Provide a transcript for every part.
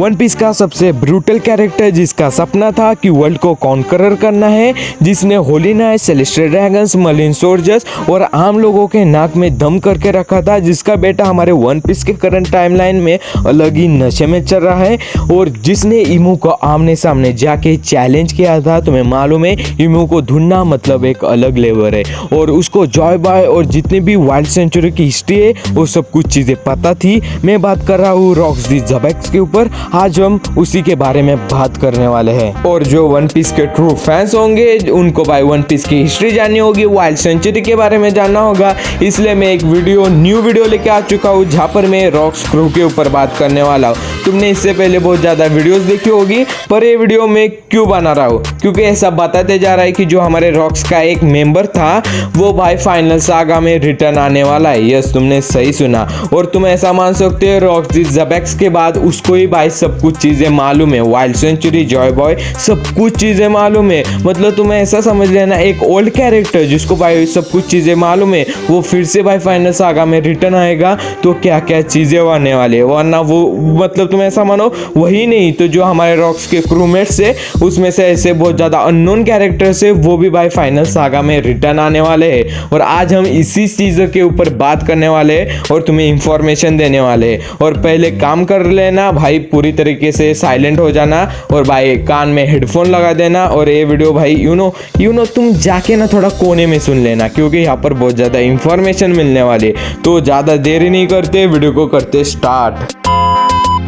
One piece का सबसे brutal character जिसका सपना था कि वर्ल्ड को कॉन्करर करना है, जिसने Holi night, celestial dragons, marine soldiers और आम लोगों के नाक में दम करके रखा था, जिसका बेटा हमारे वन पीस के करंट टाइमलाइन में अलग ही नशे में चल रहा है और जिसने इमू को आमने सामने जाके चैलेंज किया था। तुम्हें मालूम है इमू को ढूंढना मतलब एक अलग लेवल है और उसको जॉय बॉय और जितनी भी वाइल्ड सेंचुरी की हिस्ट्री है वो सब कुछ चीज़ें पता थी। मैं बात कर रहा हूँ रॉक्स दी ज़बैक्स के ऊपर। आज हम उसी के बारे में बात करने वाले हैं और जो वन पीस के ट्रू फैंस होंगे उनको भाई वन पीस की हिस्ट्री जाननी होगी, वाइल्ड सेंचुरी के बारे में जानना होगा। इसलिए मैं एक न्यू वीडियो लेके आ चुका हूँ जहाँ पर मैं रॉक्स क्रू के ऊपर बात करने वाला हूँ। तुमने इससे पहले बहुत ज़्यादा वीडियोस देखी होगी, पर ये वीडियो में क्यों बना रहा हूँ क्योंकि ऐसा बताते जा रहा है कि जो हमारे रॉक्स का एक मेंबर था वो भाई फाइनल सागा में रिटर्न आने वाला है। यस, तुमने सही सुना। और तुम ऐसा मान सकते हो रॉक्स दी ज़बैक्स के बाद उसको ही भाई सब कुछ चीज़ें मालूम है, वाइल्ड सेंचुरी, जॉय बॉय, सब कुछ चीज़ें मालूम है। मतलब तुम्हें ऐसा समझ लेना एक ओल्ड कैरेक्टर जिसको भाई सब कुछ चीज़ें मालूम है वो फिर से भाई फाइनल सागा में रिटर्न आएगा तो क्या क्या चीज़ें होने वाली है। वरना वो मतलब तुम ऐसा मानो वही नहीं तो जो हमारे रॉक्स के क्रूमेट्स है उसमें से ऐसे बहुत ज़्यादा अननोन कैरेक्टर्स है वो भी भाई फाइनल सागा में रिटर्न आने वाले हैं। और आज हम इसी चीज़ के ऊपर बात करने वाले हैं और तुम्हें इंफॉर्मेशन देने वाले हैं। और पहले काम कर लेना भाई, पूरी तरीके से साइलेंट हो जाना और भाई कान में हेडफोन लगा देना और ये वीडियो भाई यू नो तुम जाके ना थोड़ा कोने में सुन लेना क्योंकि यहाँ पर बहुत ज़्यादा इंफॉर्मेशन मिलने वाली है। तो ज़्यादा देरी नहीं करते, वीडियो को करते स्टार्ट।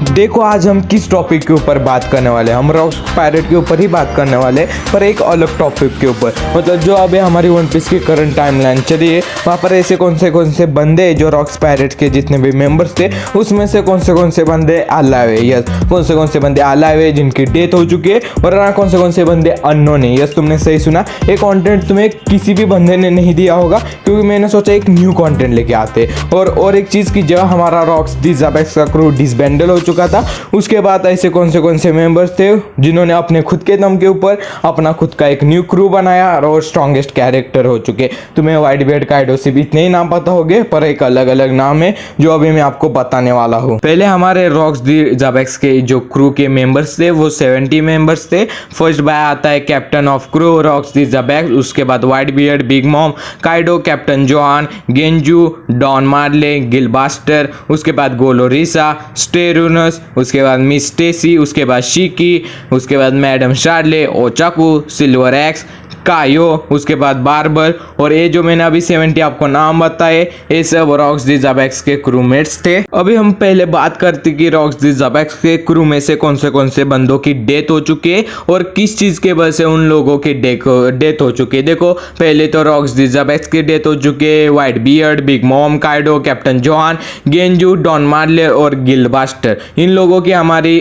देखो आज हम किस टॉपिक के ऊपर बात करने वाले हैं। हम रॉक्स पायरेट के ऊपर ही बात करने वाले हैं पर एक अलग टॉपिक के ऊपर। मतलब जो अभी हमारी वन पीस की करंट टाइमलाइन चली है वहाँ पर ऐसे कौन से बंदे जो रॉक्स पायरेट के जितने भी मेंबर्स थे उसमें से कौन से बंदे अलाइव है। यस, कौन से बंदे अलाइव है जिनकी डेथ हो चुकी है और कौन से बंदे अननोन है। यस, तुमने सही सुना। ये कंटेंट तुम्हें किसी भी बंदे ने नहीं दिया होगा क्योंकि मैंने सोचा एक न्यू कंटेंट लेके आते। और एक चीज़ की जब हमारा रॉक्स दी ज़बैक्स का क्रू डिसबैंडल हो चुका था उसके बाद ऐसे कौन से मेंबर्स थे जिन्होंने अपने खुद के दम के ऊपर अपना खुद का एक न्यू क्रू बनाया और स्ट्रॉन्गेस्ट कैरेक्टर हो चुके। तुम्हें व्हाइट बियर्ड, काइडो सिर्फ इतने ही नाम पता होंगे पर एक अलग अलग नाम है जो अभी मैं आपको बताने वाला हूँ। पहले हमारे रॉक्स दी ज़बैक्स के जो क्रू के मेंबर्स थे वो 70 मेंबर्स थे। फर्स्ट बाय आता है captain of crew Rocks D Xebec, उसके बाद Whitebeard, Big Mom, Kaido, Captain John, गेंजू, डॉन मार्ले, गिलबास्टर, उसके बाद गोलोरिसा, स्टेरूनस, उसके बाद मिस स्टेसी, उसके बाद शिकी, उसके बाद मैडम शार्ले, ओचाकू, सिल्वर एक्स, कायो, उसके बाद बार्बर और ये जो मैंने अभी 70 आपको नाम बताए ये सब रॉक्स दी ज़बैक्स के क्रूमेट्स थे। अभी हम पहले बात करते कि रॉक्स दी ज़बैक्स के क्रू में से कौन से बंदों की डेथ हो चुकी है और किस चीज़ के वजह से उन लोगों की डेथ हो चुकी है। देखो पहले तो रॉक्स दी ज़बैक्स की डेथ हो चुकी है Whitebeard, Big Mom, Kaido, Captain John, गेंजू, डॉन मार्ले और गिलबास्टर, इन लोगों की हमारी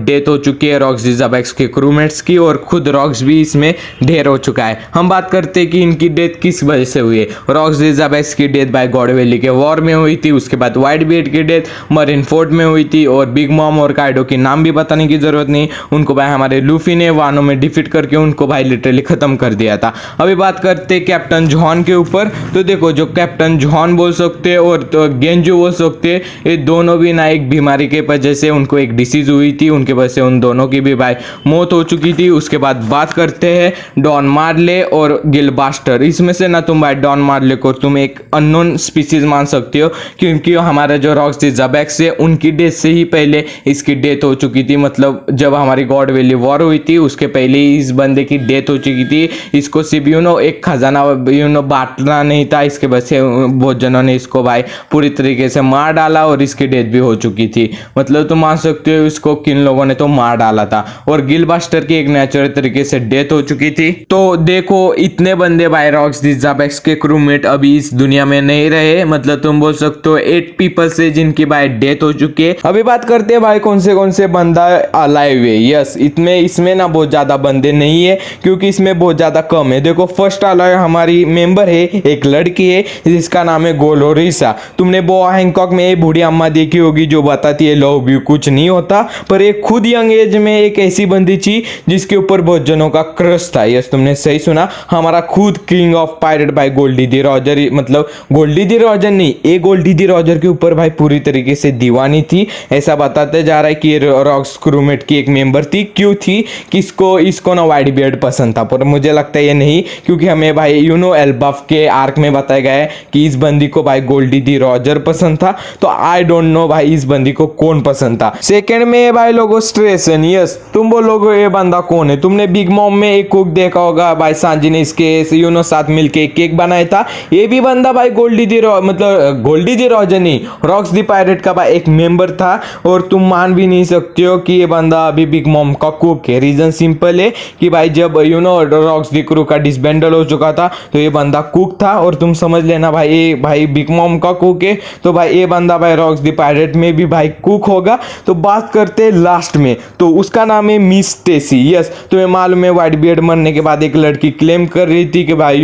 डेथ हो चुकी है रॉक्स दी ज़बैक्स के क्रूमेट्स की और खुद रॉक्स भी इसमें ढेर हो चुका है। हम बात करते हैं कि इनकी डेथ किस वजह से हुई है। रॉक्स दी ज़बैक्स की डेथ भाई गॉड वैली के वॉर में हुई थी, उसके बाद व्हाइट बियर्ड की डेथ मरीन फोर्ट में हुई थी और बिग मॉम और काइडो की नाम भी बताने की जरूरत नहीं, उनको भाई हमारे लूफी ने वानो में डिफीट करके उनको भाई लिटरली खत्म कर दिया था। अभी बात करते हैं कैप्टन जोहान के ऊपर। तो देखो जो कैप्टन जोहान बोल सकते हैं और तो गेंजू बोल सकते हैं, ये दोनों भी ना एक बीमारी के वजह से उनको एक डिसीज हुई थी, उनके वजह से उन दोनों की भी भाई मौत हो चुकी थी। उसके बाद बात करते हैं डॉन मार्ले और गिलबास्टर। इसमें से ना तुम भाई डॉन मार्ले को तुम एक अननोन स्पीसीज मान सकते हो क्योंकि हमारा जो रॉक्स दी ज़बैक्स है उनकी डेथ से ही पहले इसकी डेथ हो चुकी थी। मतलब जब हमारी गॉड वैली वॉर हुई थी उसके पहले ही इस बंदे की डेथ हो चुकी थी। इसको सिर्फ एक खजाना बांटना नहीं था, इसके वजह से बहुत जनों ने इसको भाई पूरी तरीके से मार डाला और इसकी डेथ भी हो चुकी थी। मतलब तुम मान सकते हो इसको किन लोगों ने तो मार डाला था। और गिलबास्टर की एक नेचुरल तरीके से डेथ हो चुकी थी। तो देखो इतने बंदे भाई रॉक्स दी ज़बैक्स के क्रूमेट अभी इस दुनिया में नहीं रहे। मतलब तुम बोल सकते हो 8 पीपल से जिनकी भाई डेथ हो चुकी है। अभी बात करते हैं भाई कौन से बंदा अलाइव है। यस, इसमें ना बहुत ज्यादा बंदे नहीं है क्योंकि इसमें बहुत ज्यादा कम है। देखो फर्स्ट अलाइव हमारी मेंबर है, एक लड़की है जिसका नाम है गोलोरिसा। तुमने बोआ हैंकॉक में ये बूढ़ी अम्मा देखी होगी जो बताती है लव यू कुछ नहीं होता, पर एक खुद यंग एज में एक ऐसी बंदी थी जिसके ऊपर बहुत जनों का क्रश था। यस, तुमने सही सही सुना, हमारा खुद किंग ऑफ पायरेट भाई गोल्डी दी रॉजर, मतलब गोल्डी दी रॉजर नहीं, ये गोल्डी दी रॉजर के ऊपर भाई पूरी तरीके से दीवानी थी। ऐसा बताते जा रहा है कि ये रॉक्स क्रूमेट की एक मेंबर थी। क्यों थी? किसको? इसको ना वाइट बियर्ड पसंद था, पर मुझे लगता है ये नहीं, क्योंकि हमें भाई एल्बाफ के आर्क में बताया गया है कि इस बंदी को भाई गोल्डी दी रॉजर पसंद था। तो आई डोंट नो भाई इस बंदी को कौन पसंद था। सेकंड में भाई लोगों स्ट्रेसन, यस तुम बोलोगे ये बंदा कौन है? तुमने बिग मॉम में एक कुक देखा होगा भाई, सांजी ने इसके साथ मिलके एक केक बनाया था। ये भी बंदा भाई गोल्डी दी मतलब गोल्डी दी रॉजर नहीं, रॉक्स दी पायरेट का भाई एक मेंबर था। और तुम मान भी नहीं सकते हो कि ये बंदा अभी बिग मॉम का कुक है। रीजन सिंपल है कि भाई जब रॉक्स दी क्रू का डिसबैंडल हो चुका था तो ये बंदा कुक था। और तुम समझ लेना भाई ये भाई बिग मॉम का कुक है, तो भाई ये बंदा भाई रॉक्स दी पायरेट में भी भाई कुक होगा। तो बात करते लास्ट में, तो उसका नाम है मिस टेसी। यस तुम्हें मालूम है वाइट बियर्ड मरने के बाद एक लड़की क्लेम कर रही थी कि भाई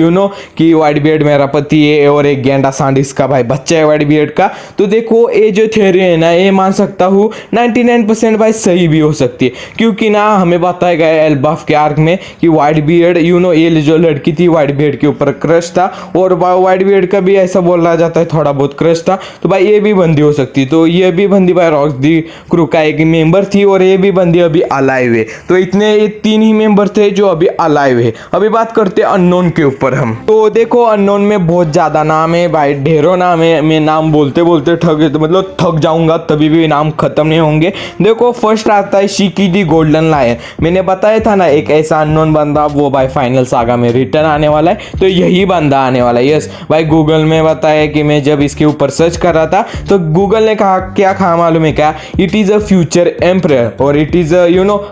कि वाइट बियर्ड मेरा पति है और एक गेंडा सांडिस का भाई बच्चा है वाइट बियर्ड का। तो देखो ये जो थ्योरी है ना, ये मान सकता हूँ 99% भाई सही भी हो सकती है, क्योंकि ना हमें बताया गया है एल्बाफ के आर्क में कि वाइट बियर्ड ये जो लड़की थी वाइट बियर्ड के ऊपर क्रश था, और वाइट बियर्ड का भी ऐसा बोला जाता है थोड़ा बहुत क्रश था। तो भाई ये भी बंदी हो सकती है। तो ये भी बंदी भाई रॉक्स दी क्रू का एक मेंबर थी, और ये भी बंदी अभी अलाइव है। तो इतने ये 3 ही मेंबर थे जो अभी अलाइव है। अभी बात करते हैं अननोन के ऊपर हम। तो देखो अननोन में बहुत ज्यादा नाम है भाई, ढेरों नाम है। मैं नाम बोलते बोलते थक जाऊंगा, तभी भी नाम खत्म नहीं होंगे। देखो फर्स्ट आता है शिकी दी गोल्डन लायन। मैंने बताया था ना एक ऐसा अननोन बंदा वो भाई फाइनल सागा में रिटर्न आने वाला है, तो यही बंदा आने वाला है। यस भाई गूगल में बताया कि मैं जब इसके ऊपर सर्च कर रहा था तो गूगल ने कहा क्या कहा मालूम है क्या? It is a future emperor और इट इज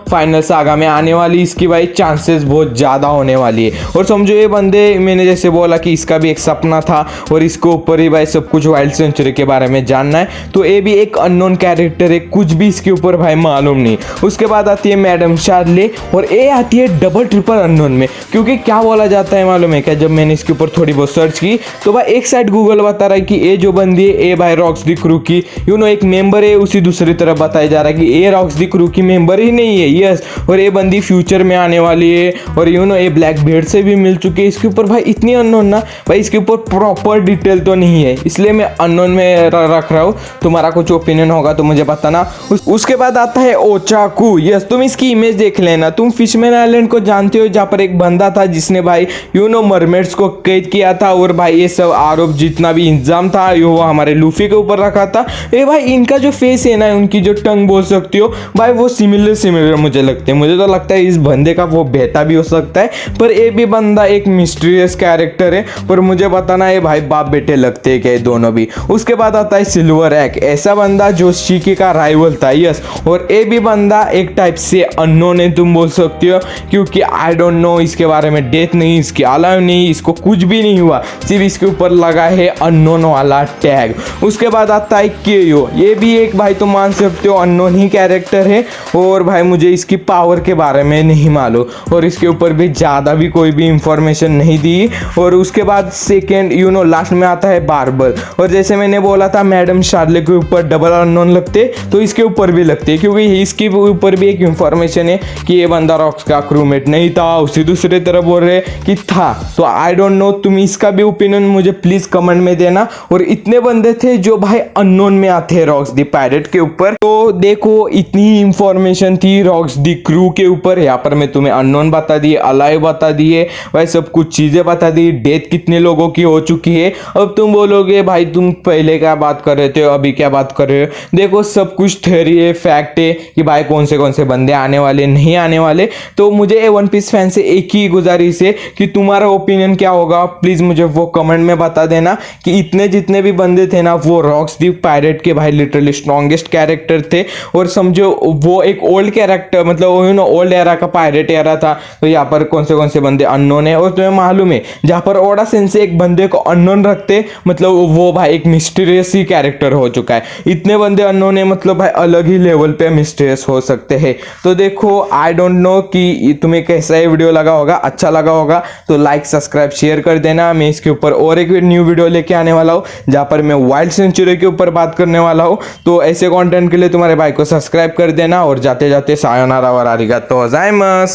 फाइनल सागा में आने वाली इसकी भाई चांसेस बहुत ज्यादा होने वाली है। और समझो ये बंदे, मैंने जैसे बोला कि इसका भी एक सपना था और इसको ऊपर ही भाई सब कुछ वाइल्ड सेंचुरी के बारे में जानना है। तो ये भी एक अननोन कैरेक्टर है, कुछ भी इसके ऊपर भाई मालूम नहीं। उसके बाद आती है मैडम शार्ले, और ये आती है डबल ट्रिपल अननोन में। क्योंकि क्या बोला जाता है मालूम है क्या? जब मैंने इसके ऊपर थोड़ी बहुत सर्च की तो भाई एक साइड गूगल बता रहा है कि ये जो बंदी है ये भाई रॉक्स दी क्रू की एक मेंबर है, उसी दूसरी तरफ बताया जा रहा है कि ये रॉक्स दी क्रू की मेंबर ही नहीं है। यस और ये बंदी फ्यूचर में आने वाली है, और ये ब्लैक बियर्ड से भी मिल चुकी है। इसके ऊपर भाई इतनी अननोन ना भाई, इसके ऊपर प्रॉपर डिटेल तो नहीं है, इसलिए मैं अननोन में रख रहा हूँ। तुम्हारा कुछ ओपिनियन होगा तो मुझे बताना। उसके बाद आता है ओचाकू। यस तुम इसकी इमेज देख लेना। तुम फिशमैन आइलैंड को जानते हो, जहाँ पर एक बंदा था जिसने भाई मरमेड्स को कैद किया था, और भाई ये सब आरोप जितना भी इंजाम था वो हमारे लूफी के ऊपर रखा था। ये भाई इनका जो फेस है ना, उनकी जो टंग बोल सकती हो भाई, वो सिमिलर मुझे लगते हैं। मुझे तो लगता है इस बंदे का वो बेटा भी हो सकता है, पर ये भी बंदा एक मिस्टीरियस कैरेक्टर है। पर मुझे बताना है भाई बाप बेटे लगते हैं क्या दोनों भी। उसके बाद आता है सिल्वर एक, ऐसा बंदा जो शिकी का राइवल था। यस और ये भी बंदा एक टाइप से अननोन है तुम बोल सकते हो, क्योंकि आई डोंट नो इसके बारे में डेथ नहीं, इसकी अलाव नहीं, इसको कुछ भी नहीं हुआ, सिर्फ इसके ऊपर लगा है अननोन वाला टैग। उसके बाद आता है केयो, ये भी एक भाई तुम मान सकते हो अननोन ही कैरेक्टर है, और भाई मुझे इसकी पावर के बारे में नहीं मालूम, और इसके ऊपर भी ज़्यादा भी कोई भी इंफॉर्मेशन नहीं दी। और उसके बाद सेकेंड लास्ट में आता है बार्बर, और जैसे मैंने बोला था मैडम शार्ले के ऊपर डबल अननोन लगते, तो इसके ऊपर भी लगते, क्योंकि इसके ऊपर भी एक इंफॉर्मेशन है कि ये बंदा रॉक्स का क्रूमेट नहीं था, उसी दूसरे तरफ बोल रहे कि था। तो आई डोंट नो, तुम इसका भी ओपिनियन मुझे प्लीज कमेंट में देना। और इतने बंदे थे जो भाई अननोन में आते हैं रॉक्स दी पायरेट के ऊपर। तो देखो इतनी इंफॉर्मेशन थी रॉक्स दी क्रू के ऊपर। यहाँ पर मैं तुम्हें अननोन बता दिए, अलाइव बता दिए, भाई सब कुछ चीजें बता दी, डेथ कितने लोगों की हो चुकी है। अब तुम बोलोगे भाई तुम पहले क्या बात कर रहे थे, अभी क्या बात कर रहे हो? देखो सब कुछ थ्योरी है, फैक्ट है कि भाई कौन से बंदे आने वाले नहीं आने वाले। तो मुझे वन पीस फैन से एक ही गुजारिश है कि तुम्हारा ओपिनियन क्या होगा, प्लीज मुझे वो कमेंट में बता देना कि इतने जितने भी बंदे थे ना वो रॉक्स दी पायरेट के भाई लिटरली स्ट्रॉन्गेस्ट कैरेक्टर थे। और समझो वो एक ओल्ड कैरेक्टर, मतलब ओल्ड एरा का पायरेट एरा था। तो यहाँ पर कौन से बंदे अननोन है। और तुम्हें मालूम है जहाँ पर ओडा सेंसे एक बंदे को अननोन रखते, मतलब वो भाई एक मिस्टीरियस ही कैरेक्टर हो चुका है। इतने बंदे अननोन है, मतलब भाई अलग ही लेवल पे मिस्टीरियस हो सकते हैं। तो देखो आई डोंट नो कि तुम्हें कैसा ये वीडियो लगा होगा, अच्छा लगा होगा तो लाइक सब्सक्राइब शेयर कर देना। मैं इसके ऊपर और एक न्यू वीडियो लेके आने वाला हूँ जहाँ पर मैं वाइल्ड सेंचुरी के ऊपर बात करने वाला हूँ। तो ऐसे कंटेंट के लिए तुम्हारे भाई को सब्सक्राइब कर देना। और जाते जाते सायोनारा और आरिगातो गोजाइमासु।